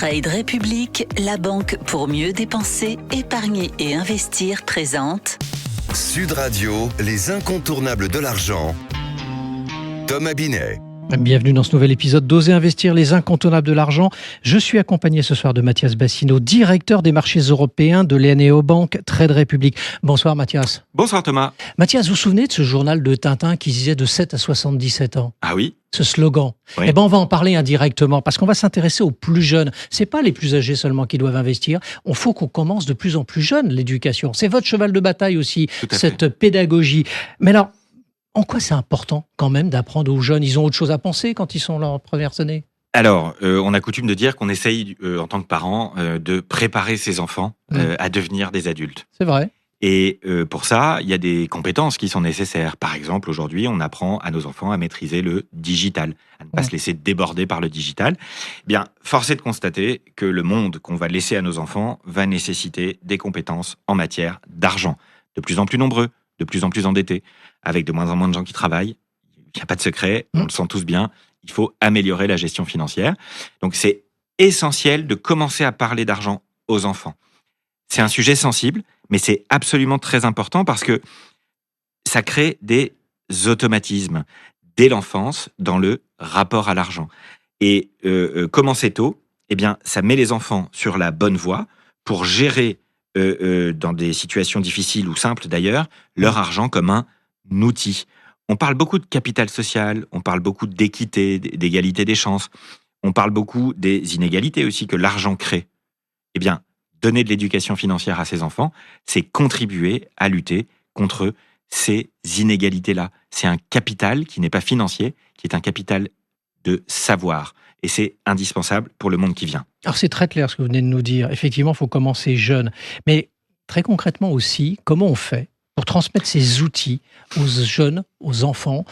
Trade République, la banque pour mieux dépenser, épargner et investir présente Sud Radio, les incontournables de l'argent. Thomas Binet. Bienvenue dans ce nouvel épisode d'Oser investir, les incontournables de l'argent. Je suis accompagné ce soir de Mathias Bassino, directeur des marchés européens de l'Néobanque Trade République. Bonsoir Mathias. Bonsoir Thomas. Mathias, vous vous souvenez de ce journal de Tintin qui disait de 7 à 77 ans? Ah oui? Ce slogan. Oui. Eh ben, on va en parler indirectement parce qu'on va s'intéresser aux plus jeunes. C'est pas les plus âgés seulement qui doivent investir. Il faut qu'on commence de plus en plus jeune l'éducation. C'est votre cheval de bataille aussi, cette pédagogie. Mais alors, en quoi c'est important quand même d'apprendre aux jeunes? Ils ont autre chose à penser quand ils sont dans leurs premières années? Alors, on a coutume de dire qu'on essaye, en tant que parents, de préparer ses enfants à devenir des adultes. C'est vrai. Et pour ça, il y a des compétences qui sont nécessaires. Par exemple, aujourd'hui, on apprend à nos enfants à maîtriser le digital, à ne pas se laisser déborder par le digital. Eh bien, force est de constater que le monde qu'on va laisser à nos enfants va nécessiter des compétences en matière d'argent. De plus en plus nombreux, de plus en plus endettés, avec de moins en moins de gens qui travaillent. Il n'y a pas de secret, on le sent tous bien. Il faut améliorer la gestion financière. Donc, c'est essentiel de commencer à parler d'argent aux enfants. C'est un sujet sensible, mais c'est absolument très important parce que ça crée des automatismes dès l'enfance dans le rapport à l'argent. Et commencer tôt, eh bien, ça met les enfants sur la bonne voie pour gérer, dans des situations difficiles ou simples d'ailleurs, leur argent comme un outil. On parle beaucoup de capital social, on parle beaucoup d'équité, d'égalité des chances, on parle beaucoup des inégalités aussi que l'argent crée. Eh bien, donner de l'éducation financière à ses enfants, c'est contribuer à lutter contre ces inégalités-là. C'est un capital qui n'est pas financier, qui est un capital de savoir. Et c'est indispensable pour le monde qui vient. Alors c'est très clair ce que vous venez de nous dire. Effectivement, il faut commencer jeune. Mais très concrètement aussi, comment on fait pour transmettre ces outils aux jeunes, aux enfants,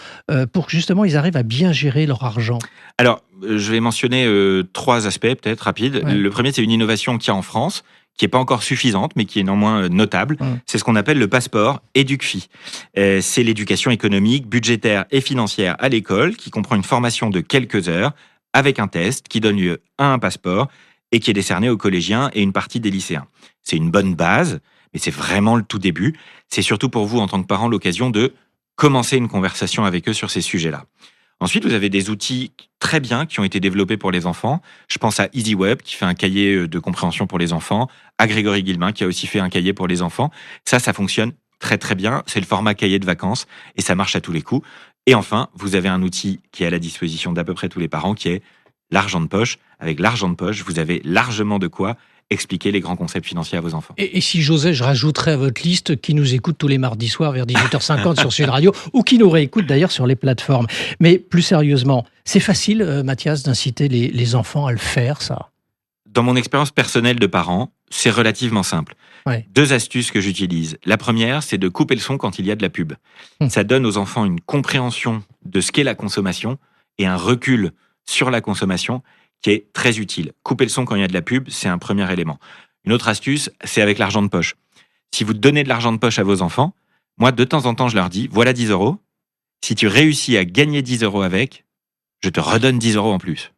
pour que justement ils arrivent à bien gérer leur argent? Alors, je vais mentionner 3 aspects peut-être rapides. Ouais. Le premier, c'est une innovation qu'il y a en France, qui n'est pas encore suffisante, mais qui est néanmoins notable. C'est ce qu'on appelle le passeport EducFi. C'est l'éducation économique, budgétaire et financière à l'école, qui comprend une formation de quelques heures, avec un test qui donne lieu à un passeport et qui est décerné aux collégiens et une partie des lycéens. C'est une bonne base, mais c'est vraiment le tout début. C'est surtout pour vous, en tant que parent, l'occasion de commencer une conversation avec eux sur ces sujets-là. Ensuite, vous avez des outils très bien qui ont été développés pour les enfants. Je pense à EasyWeb, qui fait un cahier de compréhension pour les enfants, à Grégory Guillemin, qui a aussi fait un cahier pour les enfants. Ça fonctionne très très bien. C'est le format cahier de vacances et ça marche à tous les coups. Et enfin, vous avez un outil qui est à la disposition d'à peu près tous les parents, qui est l'argent de poche. Avec l'argent de poche, vous avez largement de quoi expliquer les grands concepts financiers à vos enfants. Et si j'osais, je rajouterais à votre liste qui nous écoute tous les mardis soirs vers 18h50 sur Sud Radio ou qui nous réécoute d'ailleurs sur les plateformes. Mais plus sérieusement, c'est facile, Mathias, d'inciter les enfants à le faire, ça? Dans mon expérience personnelle de parent, c'est relativement simple. Ouais. 2 astuces que j'utilise. La première, c'est de couper le son quand il y a de la pub. Ça donne aux enfants une compréhension de ce qu'est la consommation et un recul sur la consommation qui est très utile. Couper le son quand il y a de la pub, c'est un premier élément. Une autre astuce, c'est avec l'argent de poche. Si vous donnez de l'argent de poche à vos enfants, moi, de temps en temps, je leur dis, voilà 10 €. Si tu réussis à gagner 10 € avec, je te redonne 10 € en plus.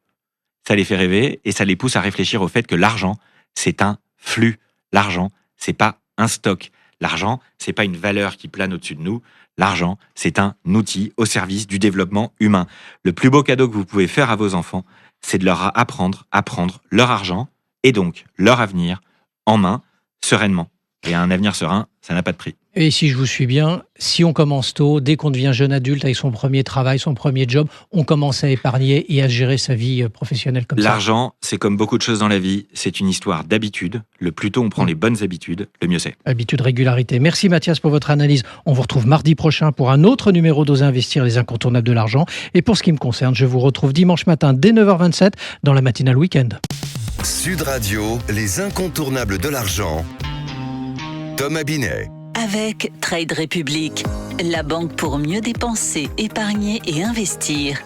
Ça les fait rêver et ça les pousse à réfléchir au fait que l'argent, c'est un flux. L'argent, c'est pas un stock. L'argent, c'est pas une valeur qui plane au-dessus de nous. L'argent, c'est un outil au service du développement humain. Le plus beau cadeau que vous pouvez faire à vos enfants, c'est de leur apprendre à prendre leur argent et donc leur avenir en main sereinement. Et un avenir serein, ça n'a pas de prix. Et si je vous suis bien, si on commence tôt, dès qu'on devient jeune adulte avec son premier travail, son premier job, on commence à épargner et à gérer sa vie professionnelle comme ça. L'argent, c'est comme beaucoup de choses dans la vie, c'est une histoire d'habitude. Le plus tôt on prend les bonnes habitudes, le mieux c'est. Habitude, régularité. Merci Mathias pour votre analyse. On vous retrouve mardi prochain pour un autre numéro d'Oser investir, les incontournables de l'argent. Et pour ce qui me concerne, je vous retrouve dimanche matin dès 9h27 dans la matinale week-end. Sud Radio, les incontournables de l'argent. Thomas Binet. avec Trade République, la banque pour mieux dépenser, épargner et investir.